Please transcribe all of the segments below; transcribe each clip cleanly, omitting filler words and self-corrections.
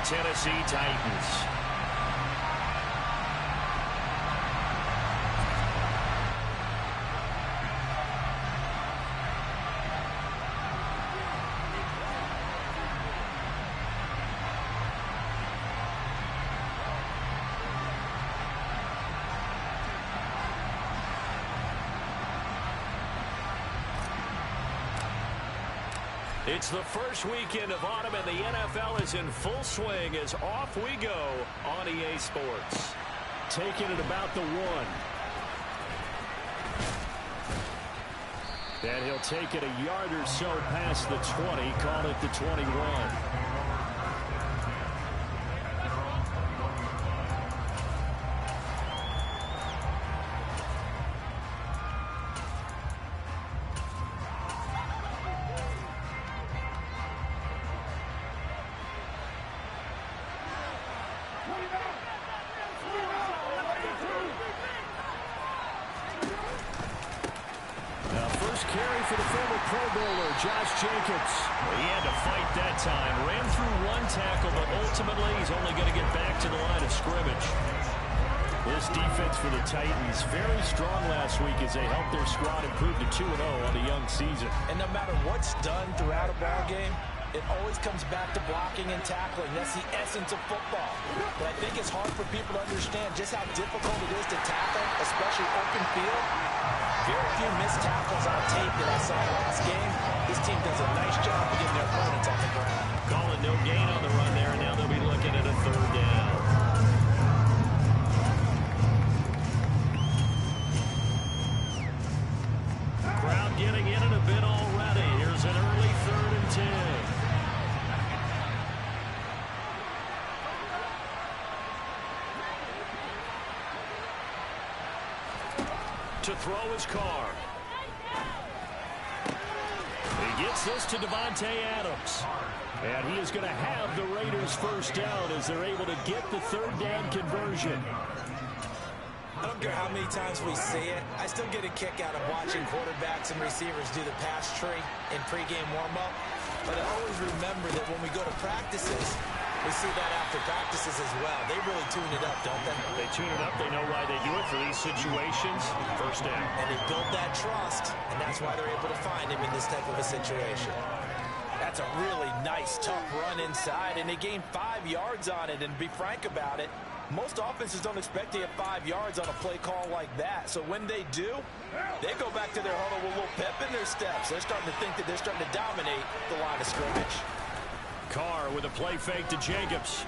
Tennessee Titans. It's the first weekend of autumn, and the NFL is in full swing as off we go on EA Sports. Taking it about the 1. And he'll take it a yard or so past the 20, call it the 21. Carry for the former Pro Bowler, Josh Jacobs. He had to fight that time. Ran through 1 tackle, but ultimately he's only going to get back to the line of scrimmage. This defense for the Titans, very strong last week as they helped their squad improve to 2-0 on the young season. And no matter what's done throughout a ball game, it always comes back to blocking and tackling. That's the essence of football. But I think it's hard for people to understand just how difficult it is to tackle, especially open field. Very few missed tackles on tape that I saw last game. This team does a nice job of getting their opponents on the ground. Calling no gain on the run there, and now they'll be looking at a 3rd down. Crowd getting in it a bit already. Here's an early 3rd and 10. To throw his Carr. He gets this to Davante Adams. And he is going to have the Raiders first down as they're able to get the 3rd down conversion. I don't care how many times we see it. I still get a kick out of watching quarterbacks and receivers do the pass tree in pregame warm-up. But I always remember that when we go to practices, we see that after practices as well. They really tune it up, don't they? They tune it up. They know why they do it for these situations. First down. And they build that trust, and that's why they're able to find him in this type of a situation. That's a really nice, tough run inside, and they gain 5 yards on it. And to be frank about it, most offenses don't expect to get 5 yards on a play call like that. So when they do, they go back to their huddle with a little pep in their steps. They're starting to think that they're starting to dominate the line of scrimmage. Carr with a play fake to Jacobs.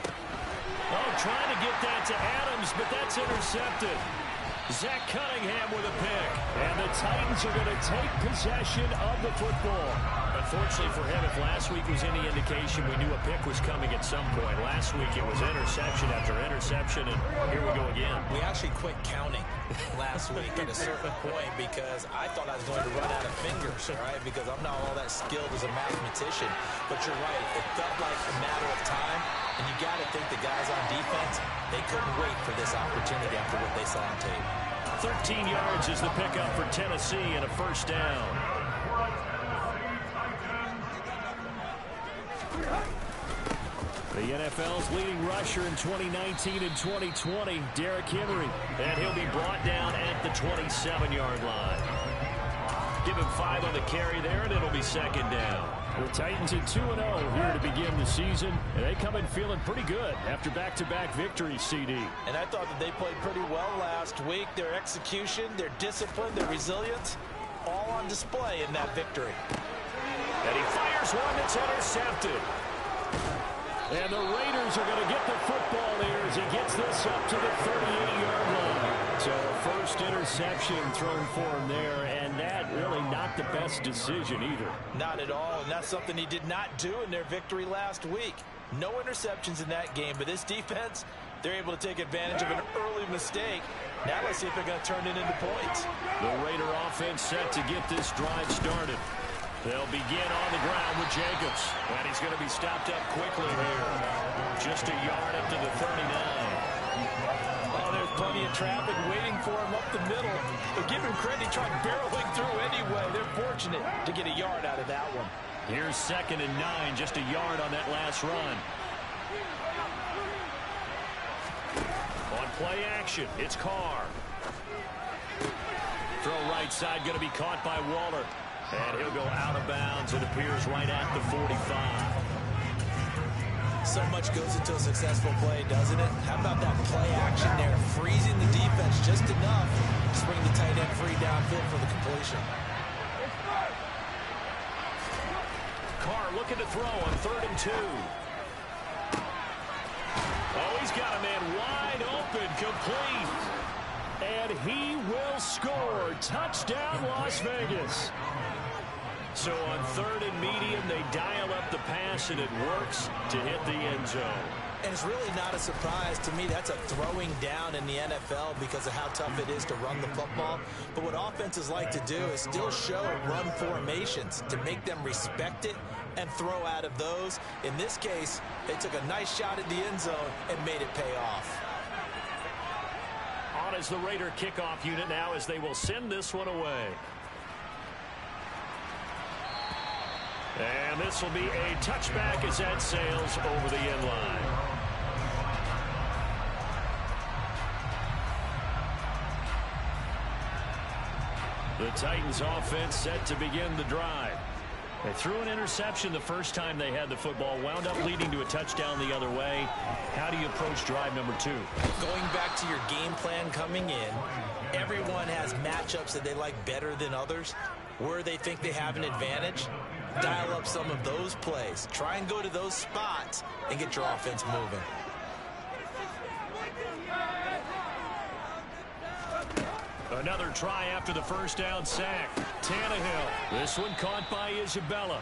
Oh, trying to get that to Adams, but that's intercepted. Zach Cunningham with a pick. And the Titans are going to take possession of the football. Unfortunately for him, if last week was any indication, we knew a pick was coming at some point. Last week it was interception after interception, and here we go again. We actually quit counting last week at a certain point because I thought I was going to run out of fingers, right? Because I'm not all that skilled as a mathematician. But you're right. It felt like a matter of time, and you got to think the guys on defense, they couldn't wait for this opportunity after what they saw on tape. 13 yards is the pickup for Tennessee and a first down. The NFL's leading rusher in 2019 and 2020, Derrick Henry. And he'll be brought down at the 27-yard line. Give him 5 on the carry there, and it'll be 2nd down. The Titans at 2-0 here to begin the season, and they come in feeling pretty good after back-to-back victories, CD. And I thought that they played pretty well last week. Their execution, their discipline, their resilience, all on display in that victory. And he fires one that's intercepted. And the Raiders are going to get the football here as he gets this up to the 38-yard line. So first interception thrown for him there, and that really not the best decision either. Not at all, and that's something he did not do in their victory last week. No interceptions in that game, but this defense, they're able to take advantage of an early mistake. Now let's see if they're going to turn it into points. The Raider offense set to get this drive started. They'll begin on the ground with Jacobs. And he's going to be stopped up quickly here. Just a yard up to the 39. Oh, there's plenty of traffic waiting for him up the middle. But give him credit, he tried barreling through anyway. They're fortunate to get a yard out of that one. Here's 2nd and 9, just a yard on that last run. On play action, it's Carr. Throw right side, going to be caught by Waller. And he'll go out of bounds. It appears right at the 45. So much goes into a successful play, doesn't it? How about that play action there? Freezing the defense just enough to bring the tight end free downfield for the completion. Carr looking to throw on 3rd and 2. Oh, he's got a man wide open, complete. And he will score. Touchdown, Las Vegas. So on 3rd and medium, they dial up the pass, and it works to hit the end zone. And it's really not a surprise to me. That's a throwing down in the NFL because of how tough it is to run the football. But what offenses like to do is still show run formations to make them respect it and throw out of those. In this case, they took a nice shot at the end zone and made it pay off. On is the Raider kickoff unit now as they will send this one away. And this will be a touchback as that sails over the end line. The Titans offense set to begin the drive. They threw an interception the first time they had the football, wound up leading to a touchdown the other way. How do you approach drive number 2? Going back to your game plan coming in, everyone has matchups that they like better than others. Where they think they have an advantage, dial up some of those plays. Try and go to those spots and get your offense moving. Another try after the first down sack. Tannehill. This one caught by Isabella.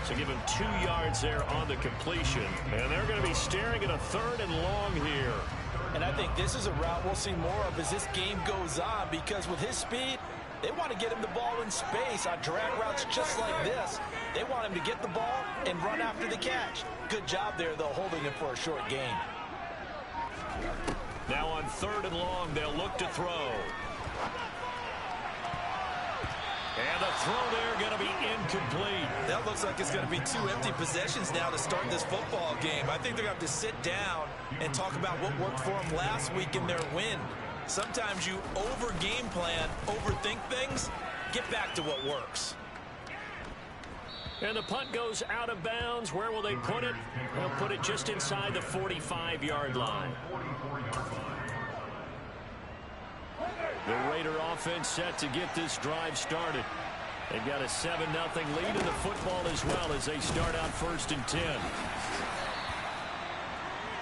So give him 2 yards there on the completion. And they're going to be staring at a 3rd and long here. And I think this is a route we'll see more of as this game goes on, because with his speed, they want to get him the ball in space on drag routes just like this. They want him to get the ball and run after the catch. Good job there, though, holding him for a short gain. Now on 3rd and long, they'll look to throw. And the throw there going to be incomplete. That looks like it's going to be 2 empty possessions now to start this football game. I think they're going to have to sit down and talk about what worked for them last week in their win. Sometimes you over-game plan, overthink things, get back to what works. And the punt goes out of bounds. Where will they put it? They'll put it just inside the 45-yard line. The Raider offense set to get this drive started. They've got a 7-0 lead in the football as well as they start out 1st and 10.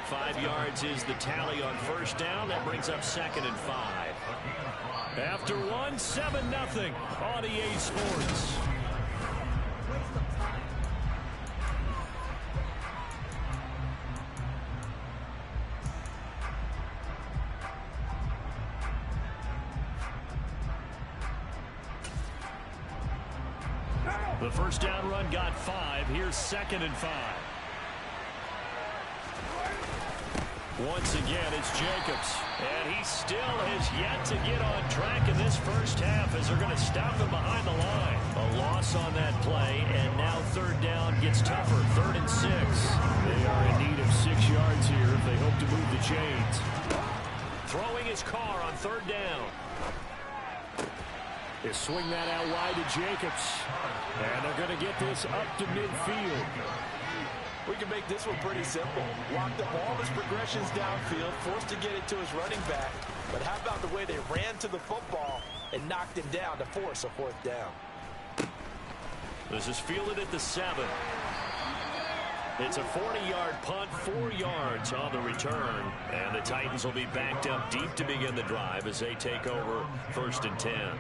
5 yards is the tally on 1st down. That brings up 2nd and 5. After one, 7-0 on EA Sports. The first down run got 5. Here's 2nd and 5. Once again, it's Jacobs. And he still has yet to get on track in this first half as they're going to stop him behind the line. A loss on that play, and now 3rd down gets tougher. 3rd and 6. They are in need of 6 yards here if they hope to move the chains. Throwing his Carr on 3rd down. They swing that out wide to Jacobs. And they're going to get this up to midfield. We can make this one pretty simple. Locked up all his progressions downfield, forced to get it to his running back. But how about the way they ran to the football and knocked him down to force a 4th down? This is fielded at the 7. It's a 40-yard punt, 4 yards on the return. And the Titans will be backed up deep to begin the drive as they take over 1st and 10.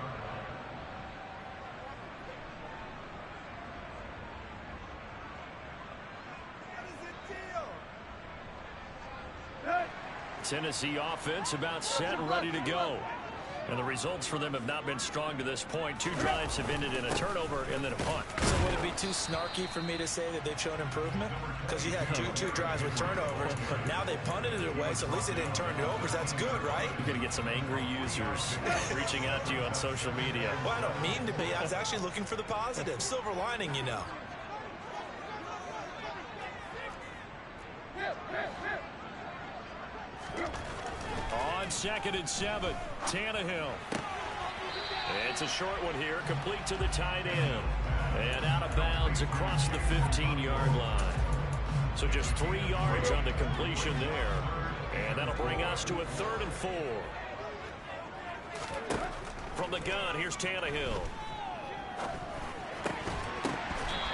Tennessee offense about set and ready to go. And the results for them have not been strong to this point. 2 drives have ended in a turnover and then a punt. So would it be too snarky for me to say that they've shown improvement? Because you had two drives with turnovers. Now they punted it away, so at least they didn't turn it over. That's good, right? You're going to get some angry users reaching out to you on social media. Well, I don't mean to be. I was actually looking for the positive. Silver lining, you know. 2nd and 7. Tannehill. It's a short one here, complete to the tight end. And out of bounds across the 15-yard line. So just 3 yards on the completion there. And that'll bring us to a 3rd and 4. From the gun, here's Tannehill.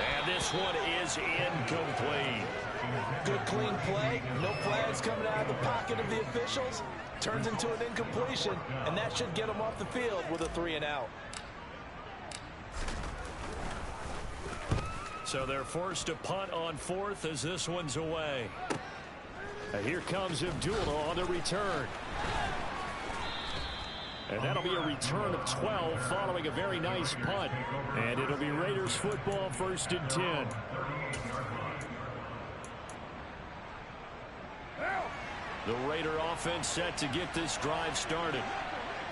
And this one is incomplete. Good clean play. No flags coming out of the pocket of the officials. Turns into an incompletion, and that should get them off the field with a 3 and out. So they're forced to punt on 4th as this one's away. And here comes Abdullah on the return. And that'll be a return of 12 following a very nice punt. And it'll be Raiders football, 1st and 10. The Raider offense set to get this drive started.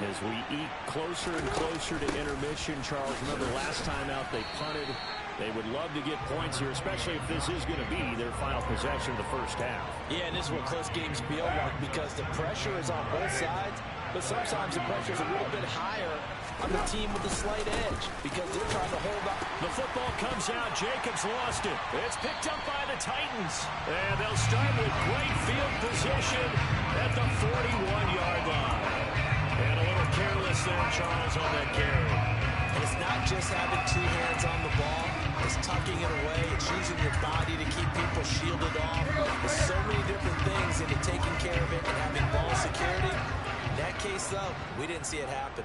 As we eke closer and closer to intermission, Charles, remember last time out they punted. They would love to get points here, especially if this is going to be their final possession of the first half. Yeah, and this is what close games feel like because the pressure is on both sides, but sometimes the pressure is a little bit higher on the team with the slight edge because they're trying to hold up. The football comes out. Jacobs lost it. It's picked up by the Titans. And they'll start with great field position at the 41-yard line. And a little careless there, Charles, on that carry. And it's not just having 2 hands on the ball. It's tucking it away. It's using your body to keep people shielded off. There's so many different things into taking care of it and having ball security. In that case, though, we didn't see it happen.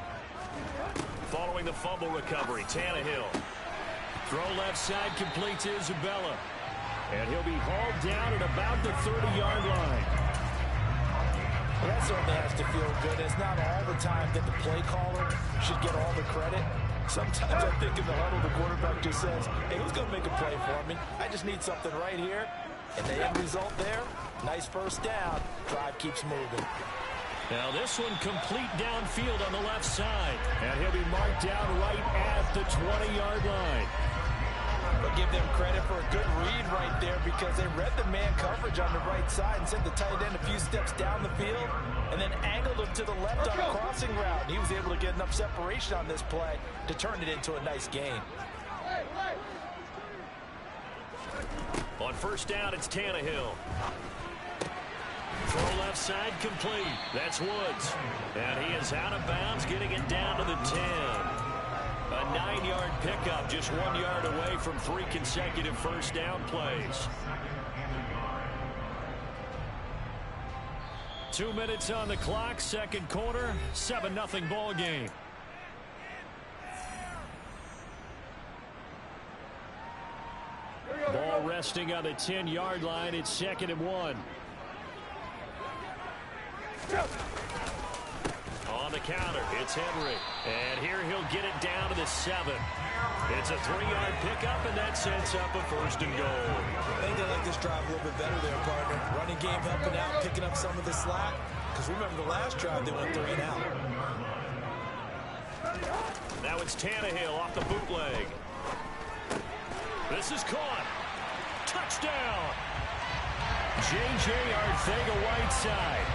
Following the fumble recovery, Tannehill. Throw left side, complete to Isabella. And he'll be hauled down at about the 30-yard line. Well, that certainly has to feel good. It's not all the time that the play caller should get all the credit. Sometimes I think in the huddle, the quarterback just says, hey, who's going to make a play for me? I just need something right here. And the end result there, nice first down. Drive keeps moving. Now this one complete downfield on the left side. And he'll be marked down right at the 20-yard line. But give them credit for a good read right there because they read the man coverage on the right side and sent the tight end a few steps down the field and then angled him to the left on a crossing route. And he was able to get enough separation on this play to turn it into a nice gain. On first down, it's Tannehill. Throw left side complete. That's Woods. And he is out of bounds, getting it down to the 10. A 9-yard pickup, just 1 yard away from 3 consecutive first down plays. 2 minutes on the clock, second quarter, 7-0 ball game. Ball resting on the 10-yard line. It's 2nd and 1. On the counter, it's Henry. And here he'll get it down to the 7. It's a 3-yard pickup, and that sets up a 1st and goal. I think they like this drive a little bit better there, partner. Running game helping out, picking up some of the slack. Because remember the last drive, they went 3 and out. Now it's Tannehill off the bootleg. This is caught. Touchdown. J.J. Arcega-Whiteside.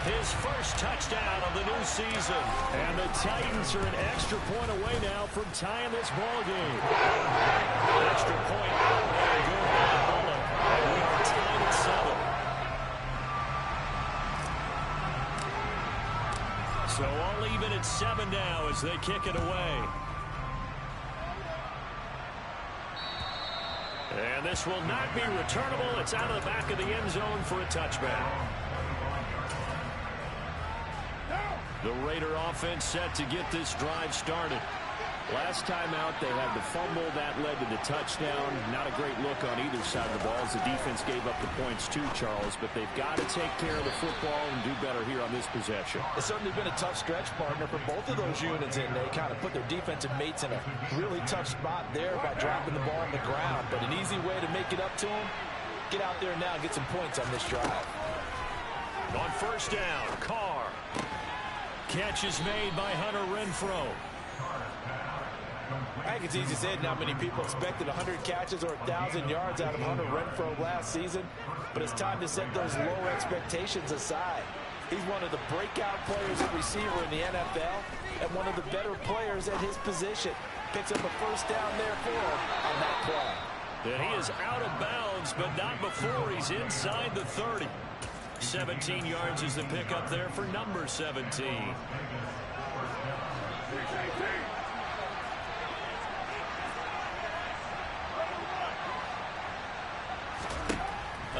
His first touchdown of the new season. And the Titans are an extra point away now from tying this ball game. An extra point out there going by Bullock. And we are tied at 7. So all even at 7 now as they kick it away. And this will not be returnable. It's out of the back of the end zone for a touchback. The Raider offense set to get this drive started. Last time out, they had the fumble. That led to the touchdown. Not a great look on either side of the ball as the defense gave up the points too, Charles. But they've got to take care of the football and do better here on this possession. It's certainly been a tough stretch, partner, for both of those units, and they kind of put their defensive mates in a really tough spot there by dropping the ball on the ground. But an easy way to make it up to them, get out there now and get some points on this drive. On first down, Carr. Catch is made by Hunter Renfrow. I think it's easy to say not many people expected 100 catches or 1,000 yards out of Hunter Renfrow last season, but it's time to set those low expectations aside. He's one of the breakout players at receiver in the NFL and one of the better players at his position. Picks up a first down there for him on that play. And he is out of bounds, but not before he's inside the 30. 17 yards is the pickup there for number 17.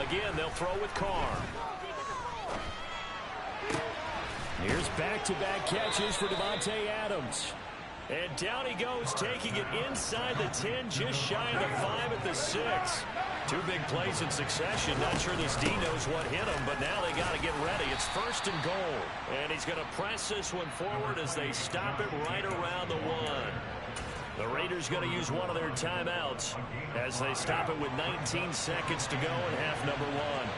Again, they'll throw with Carr. Here's back-to-back catches for Davante Adams. And down he goes, taking it inside the 10, just shy of the 5 at the 6. Two big plays in succession. Not sure this D knows what hit him, but now they got to get ready. It's 1st and goal. And he's going to press this one forward as they stop it right around the 1. The Raiders going to use one of their timeouts as they stop it with 19 seconds to go in half number 1.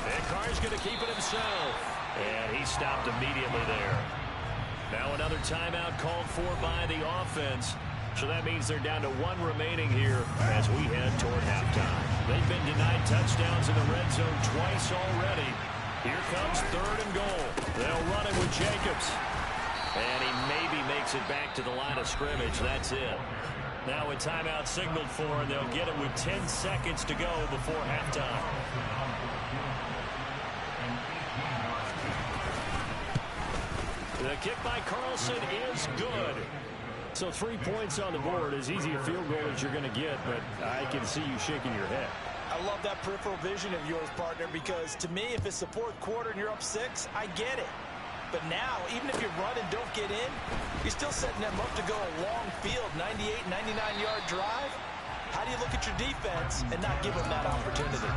And Carr's going to keep it himself. And he stopped immediately there. Now another timeout called for by the offense. So that means they're down to 1 remaining here as we head toward halftime. They've been denied touchdowns in the red zone twice already. Here comes 3rd and goal. They'll run it with Jacobs. And he maybe makes it back to the line of scrimmage. That's it. Now a timeout signaled for, and they'll get it with 10 seconds to go before halftime. The kick by Carlson is good. So 3 points on the board, as easy a field goal as you're going to get, but I can see you shaking your head. I love that peripheral vision of yours, partner, because to me, if it's the 4th quarter and you're up 6, I get it. But now, even if you run and don't get in, you're still setting them up to go a long field, 98, 99-yard drive. How do you look at your defense and not give them that opportunity?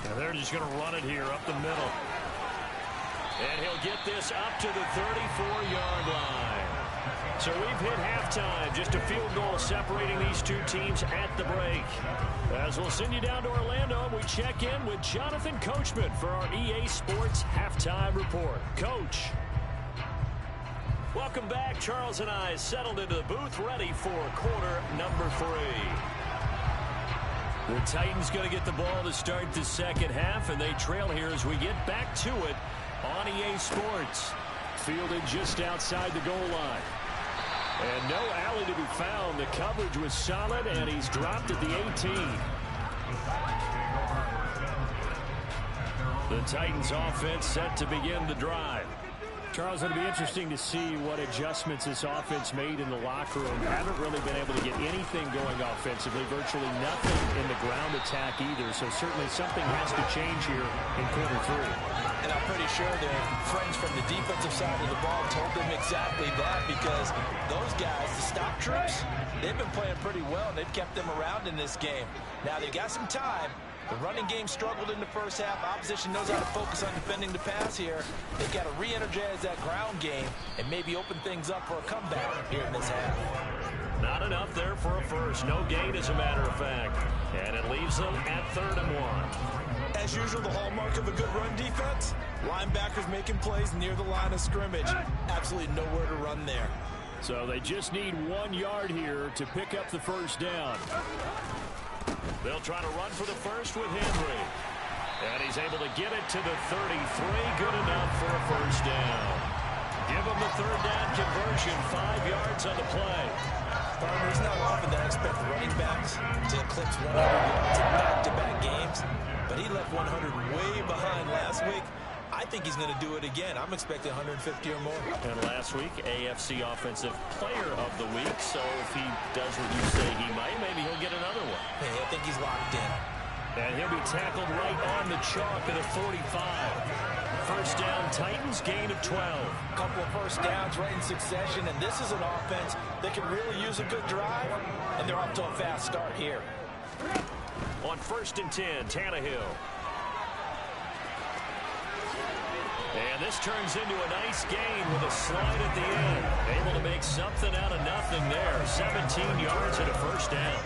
And they're just going to run it here up the middle. And he'll get this up to the 34-yard line. So we've hit halftime. Just a field goal separating these two teams at the break. As we'll send you down to Orlando, we check in with Jonathan Coachman for our EA Sports Halftime Report. Coach. Welcome back. Charles and I settled into the booth, ready for quarter number 3. The Titans going to get the ball to start the second half, and they trail here as we get back to it on EA Sports. Fielded just outside the goal line. And no alley to be found. The coverage was solid, and he's dropped at the 18. The Titans offense set to begin the drive. Charles, it'll be interesting to see what adjustments this offense made in the locker room. Haven't really been able to get anything going offensively, virtually nothing in the ground attack either. So certainly something has to change here in quarter 3. And I'm pretty sure their friends from the defensive side of the ball told them exactly that, because those guys, the stop troops, they've been playing pretty well. They've kept them around in this game. Now they've got some time. The running game struggled in the first half. Opposition knows how to focus on defending the pass here. They've got to re-energize that ground game and maybe open things up for a comeback here in this half. Not enough there for a first. No gain, as a matter of fact. And it leaves them at 3rd and 1. As usual, the hallmark of a good run defense, linebackers making plays near the line of scrimmage. Absolutely nowhere to run there. So they just need 1 yard here to pick up the first down. They'll try to run for the first with Henry. And he's able to get it to the 33. Good enough for a first down. Give him the 3rd down conversion. 5 yards on the play. Partner, it's not often that I expect running backs to eclipse 100 yards in back-to-back games, but he left 100 way behind last week. I think he's going to do it again. I'm expecting 150 or more. And last week, AFC Offensive Player of the Week. So if he does what you say he might, maybe he'll get another one. Hey, I think he's locked in. And he'll be tackled right on the chalk at a 45. First down, Titans, gain of 12. A couple of first downs right in succession, and this is an offense that can really use a good drive, and they're off to a fast start here. On 1st and 10, Tannehill. And this turns into a nice gain with a slide at the end. Able to make something out of nothing there. 17 yards and a first down.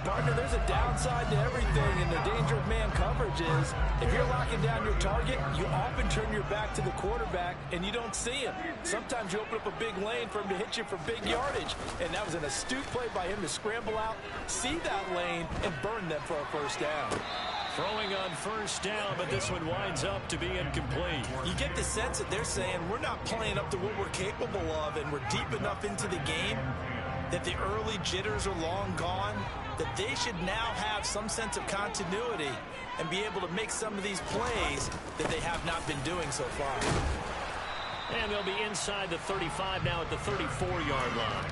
Partner, there's a downside to everything, and the danger of man coverage is if you're locking down your target, you often turn your back to the quarterback, and you don't see him. Sometimes you open up a big lane for him to hit you for big yardage, and that was an astute play by him to scramble out, see that lane, and burn them for a first down. Throwing on first down, but this one winds up to be incomplete. You get the sense that they're saying we're not playing up to what we're capable of, and we're deep enough into the game that the early jitters are long gone, that they should now have some sense of continuity and be able to make some of these plays that they have not been doing so far. And they'll be inside the 35 now at the 34-yard line.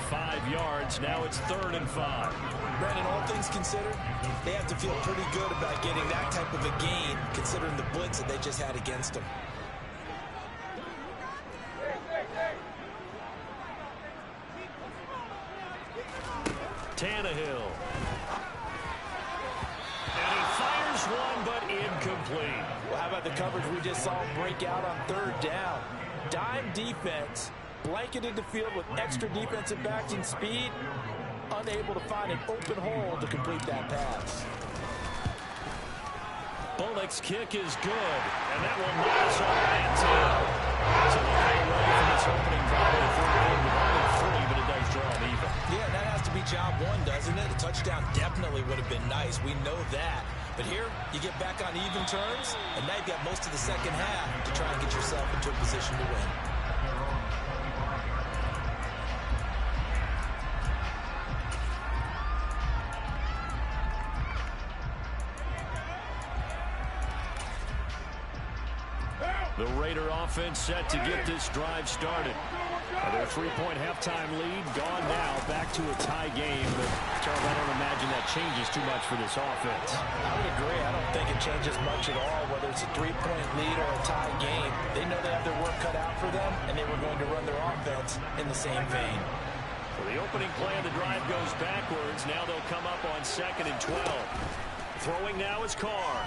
5 yards, now it's 3rd and 5. Brandon, all things considered, they have to feel pretty good about getting that type of a gain considering the blitz that they just had against them. Tannehill. And he fires one, but incomplete. Well, how about the coverage we just saw break out on 3rd down? Dime defense, blanketed the field with extra defensive backs and speed, unable to find an open hole to complete that pass. Bullock's kick is good, and that will knock us on that tail. So they'll get away from this opening drive of the 3rd quarter with only 3, but it does draw them even. Yeah, that has to be job one, doesn't it? A touchdown definitely would have been nice. We know that. But here, you get back on even terms, and now you've got most of the second half to try and get yourself into a position to win. The Raider offense set to get this drive started. Their 3-point halftime lead gone now, back to a tie game. But, Charles, I don't imagine that changes too much for this offense. I would agree. I don't think it changes much at all, whether it's a 3-point lead or a tie game. They know they have their work cut out for them, and they were going to run their offense in the same vein. Well, the opening play of the drive goes backwards. Now they'll come up on 2nd and 12. Throwing now is Carr.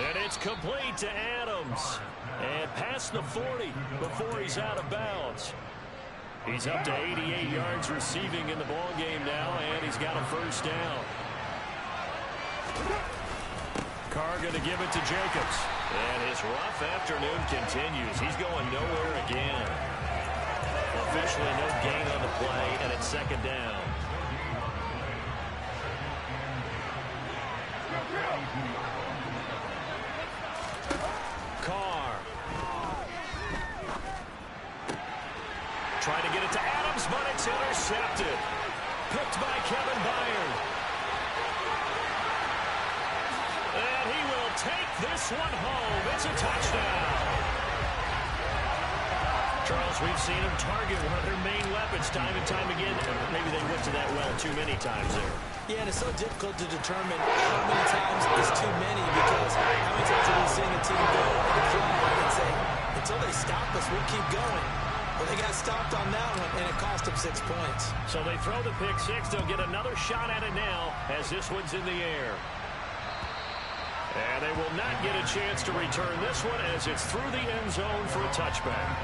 And it's complete to Adams. And past the 40 before he's out of bounds. He's up to 88 yards receiving in the ballgame now, and he's got a first down. Carr going to give it to Jacobs. And his rough afternoon continues. He's going nowhere again. Officially no gain on the play, and it's 2nd down. Carr. Trying to get it to Adams, but it's intercepted. Picked by Kevin Byard. And he will take this one home. It's a touchdown. Charles, we've seen him target one of their main weapons time and time again. Maybe they went to that well too many times there. Yeah, and it's so difficult to determine how many times is too many, because how many times have we seen a team go on the fly and say, until they stop us, we'll keep going. Well, they got stopped on that one, and it cost them 6 points. So they throw the pick six. They'll get another shot at it now as this one's in the air. And they will not get a chance to return this one as it's through the end zone for a touchback.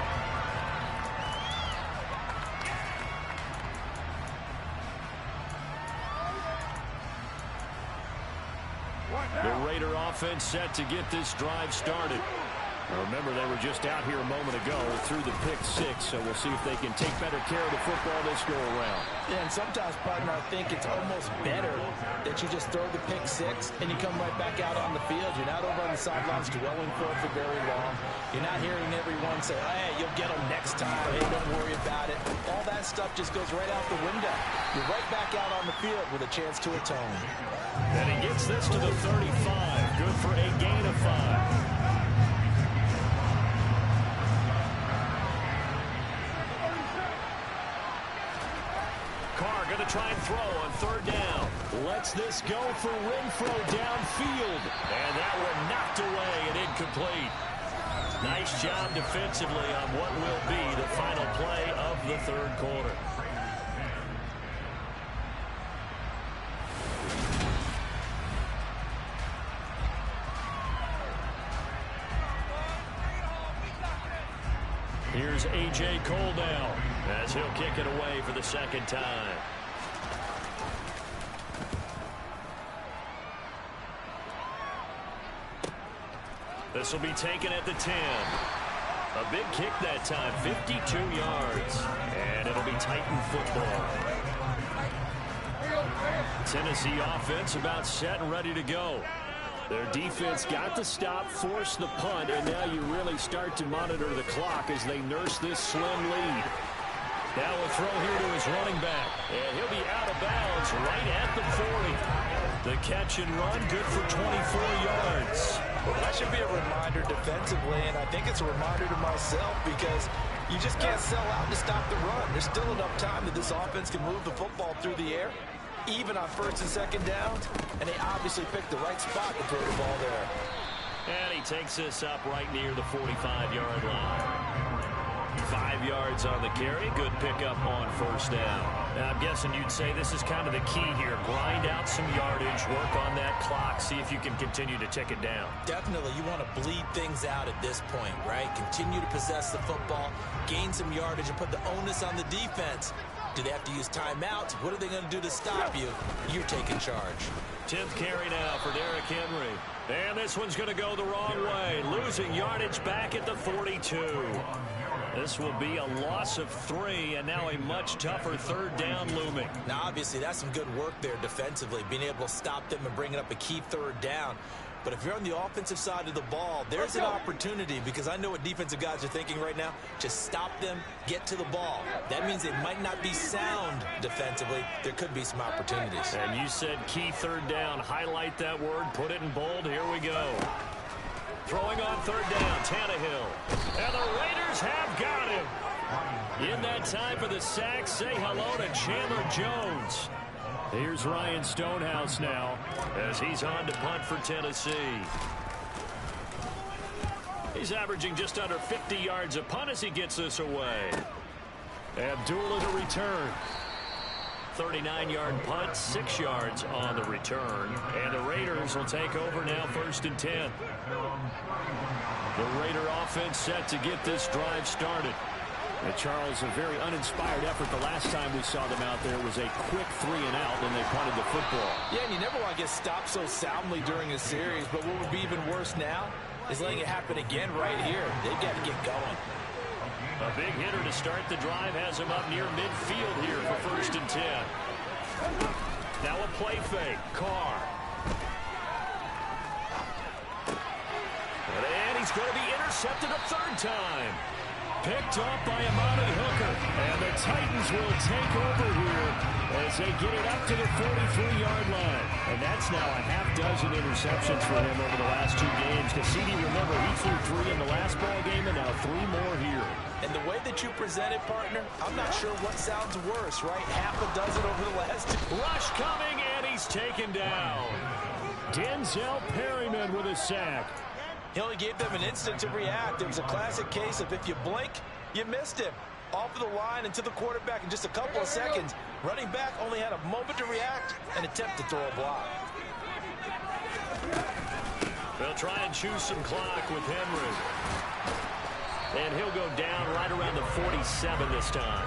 The Raider offense set to get this drive started. Now remember, they were just out here a moment ago through the pick six, so we'll see if they can take better care of the football this go around. Yeah, and sometimes, partner, I think it's almost better that you just throw the pick six and you come right back out on the field. You're not over on the sidelines dwelling for it for very long. You're not hearing everyone say, hey, you'll get them next time. Hey, don't worry about it. All that stuff just goes right out the window. You're right back out on the field with a chance to atone. And he gets this to the 35. Good for a gain of 5. Carr going to try and throw on 3rd down. Lets this go for Renfro downfield. And that one knocked away and incomplete. Nice job defensively on what will be the final play of the 3rd quarter. Here's A.J. Cole now. as he'll kick it away for the second time. This will be taken at the 10. A big kick that time, 52 yards. And it'll be Titan football. Tennessee offense about set and ready to go. Their defense got the stop, forced the punt, and now you really start to monitor the clock as they nurse this slim lead. Now a throw here to his running back, and he'll be out of bounds right at the 40. The catch and run, good for 24 yards. Well, that should be a reminder defensively, and I think it's a reminder to myself because you just can't sell out to stop the run. There's still enough time that this offense can move the football through the air, even on first and second downs, and they obviously picked the right spot to throw the ball there. And he takes this up right near the 45-yard line. 5 yards on the carry. Good pickup on first down. Now, I'm guessing you'd say this is kind of the key here. Grind out some yardage, work on that clock, see if you can continue to tick it down. Definitely. You want to bleed things out at this point, right? Continue to possess the football, gain some yardage, and put the onus on the defense. Do they have to use timeouts? What are they going to do to stop you? You're taking charge. 10th carry now for Derrick Henry. And this one's going to go the wrong way. Losing yardage back at the 42. This will be a loss of 3, and now a much tougher third down looming. Now, obviously, that's some good work there defensively, being able to stop them and bringing up a key third down. But if you're on the offensive side of the ball, there's an opportunity, because I know what defensive guys are thinking right now. Just stop them, get to the ball. That means they might not be sound defensively. There could be some opportunities. And you said key third down. Highlight that word, put it in bold. Here we go. Throwing on third down, Tannehill. And the Raiders have got him. In that time for the sack, say hello to Chandler Jones. Here's Ryan Stonehouse now as he's on to punt for Tennessee. He's averaging just under 50 yards a punt as he gets this away. Abdullah to return. 39-yard punt, 6 yards on the return. And the Raiders will take over now, 1st and 10. The Raider offense set to get this drive started. And Charles, a very uninspired effort the last time we saw them out there was a quick 3 and out, and they punted the football. Yeah, and you never want to get stopped so soundly during a series, but what would be even worse now is letting it happen again right here. They've got to get going. A big hitter to start the drive has him up near midfield here for 1st and 10. Now a play fake. Carr. And he's going to be intercepted a 3rd time. Picked up by Amani Hooker. And the Titans will take over here as they get it up to the 43-yard line. And that's now a half-dozen interceptions for him over the last 2 games. Cassidy, remember, he threw 3 in the last ball game and now 3 more here. And the way that you present it, partner, I'm not sure what sounds worse, right? Half a dozen over the last 2. Rush coming, and he's taken down. Denzel Perryman with a sack. He only gave them an instant to react. It was a classic case of if you blink, you missed him. Off of the line and to the quarterback in just a couple of seconds. Running back only had a moment to react and attempt to throw a block. They'll try and choose some clock with Henry. And he'll go down right around the 47 this time.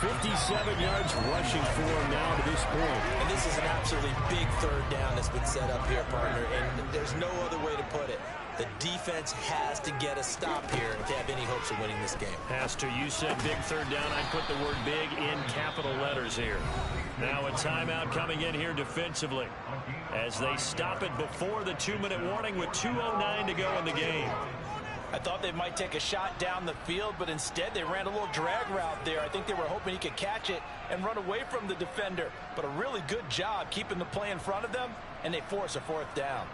57 yards rushing for him now to this point. And this is an absolutely big 3rd down that's been set up here, partner. And there's no other way to put it. The defense has to get a stop here if they have any hopes of winning this game. Has to. You said big 3rd down. I'd put the word big in capital letters here. Now a timeout coming in here defensively as they stop it before the 2-minute warning with 2:09 to go in the game. I thought they might take a shot down the field, but instead they ran a little drag route there. I think they were hoping he could catch it and run away from the defender. But a really good job keeping the play in front of them, and they force a 4th down.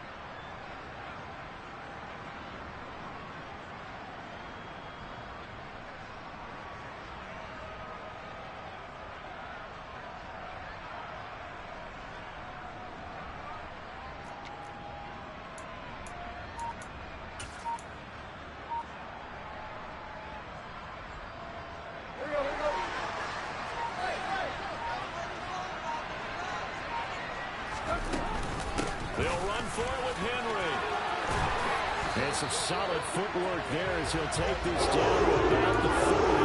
They'll run for it with Henry. And some solid footwork there as he'll take this down about the 40.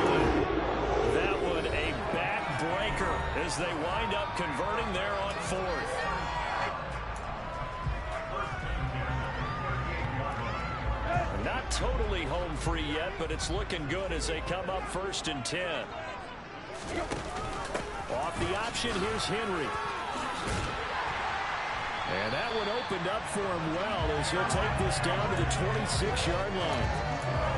That as they wind up converting there on fourth. Not totally home free yet, but it's looking good as they come up 1st and 10. Off the option, here's Henry. And that one opened up for him well as he'll take this down to the 26-yard line.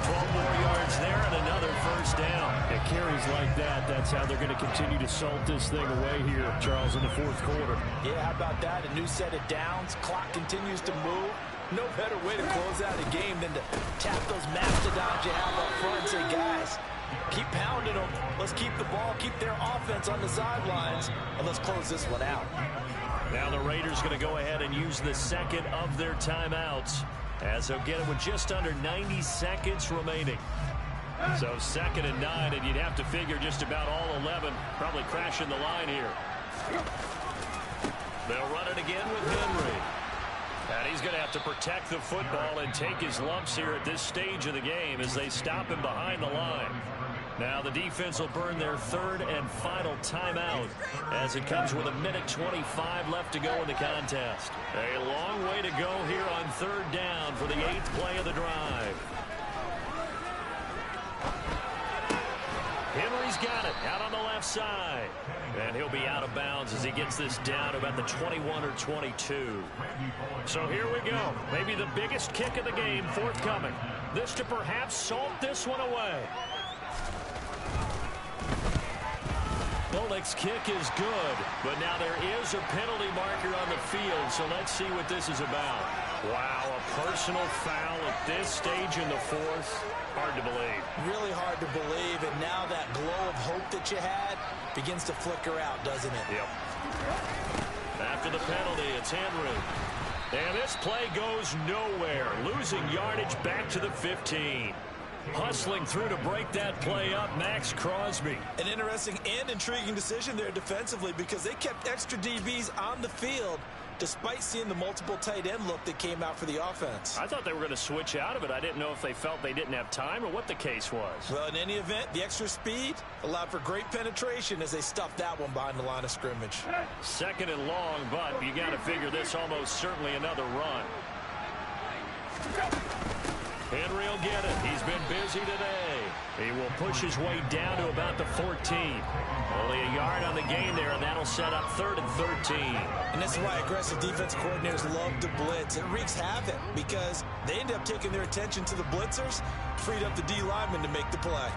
12 more yards there and another 1st down. It carries like that. That's how they're going to continue to salt this thing away here, Charles, in the 4th quarter. Yeah, how about that? A new set of downs. Clock continues to move. No better way to close out a game than to tap those mastodons you have up front and say, guys, keep pounding them. Let's keep the ball, keep their offense on the sidelines, and let's close this one out. Now the Raiders going to go ahead and use the second of their timeouts as they'll get it with just under 90 seconds remaining. So 2nd and 9, and you'd have to figure just about all 11 probably crashing the line here. They'll run it again with Henry. And he's going to have to protect the football and take his lumps here at this stage of the game as they stop him behind the line. Now the defense will burn their 3rd and final timeout as it comes with 1:25 left to go in the contest. A long way to go here on 3rd down for the 8th play of the drive. Henry's got it out on the left side. And he'll be out of bounds as he gets this down to about the 21 or 22. So here we go. Maybe the biggest kick of the game forthcoming. This to perhaps salt this one away. Bullock's kick is good, but now there is a penalty marker on the field, so let's see what this is about. Wow, a personal foul at this stage in the 4th. Hard to believe. Really hard to believe, and now that glow of hope that you had begins to flicker out, doesn't it? Yep. After the penalty, it's Henry. And this play goes nowhere. Losing yardage back to the 15. Hustling through to break that play up, Max Crosby. An interesting and intriguing decision there defensively because they kept extra DBs on the field despite seeing the multiple tight end look that came out for the offense. I thought they were going to switch out of it. I didn't know if they felt they didn't have time or what the case was. Well, in any event, the extra speed allowed for great penetration as they stuffed that one behind the line of scrimmage. 2nd and long, but you got to figure this almost certainly another run. Henry will get it. He's been busy today. He will push his way down to about the 14. Only a yard on the gain there, and that'll set up 3rd and 13. And this is why aggressive defense coordinators love to blitz. It wreaks havoc because they end up taking their attention to the blitzers, freed up the D lineman to make the play.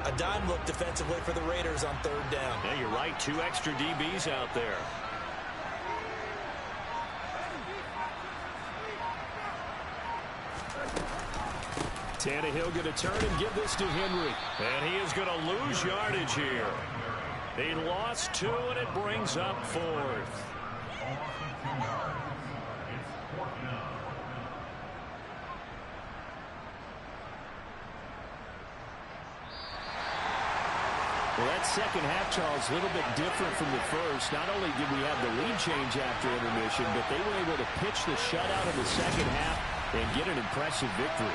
A dime look defensively for the Raiders on 3rd down. Yeah, you're right. 2 extra DBs out there. Tannehill going to turn and give this to Henry. And he is going to lose yardage here. He lost 2, and it brings up 4th. Well, that second half, Charles, a little bit different from the first. Not only did we have the lead change after intermission, but they were able to pitch the shutout in the second half and get an impressive victory.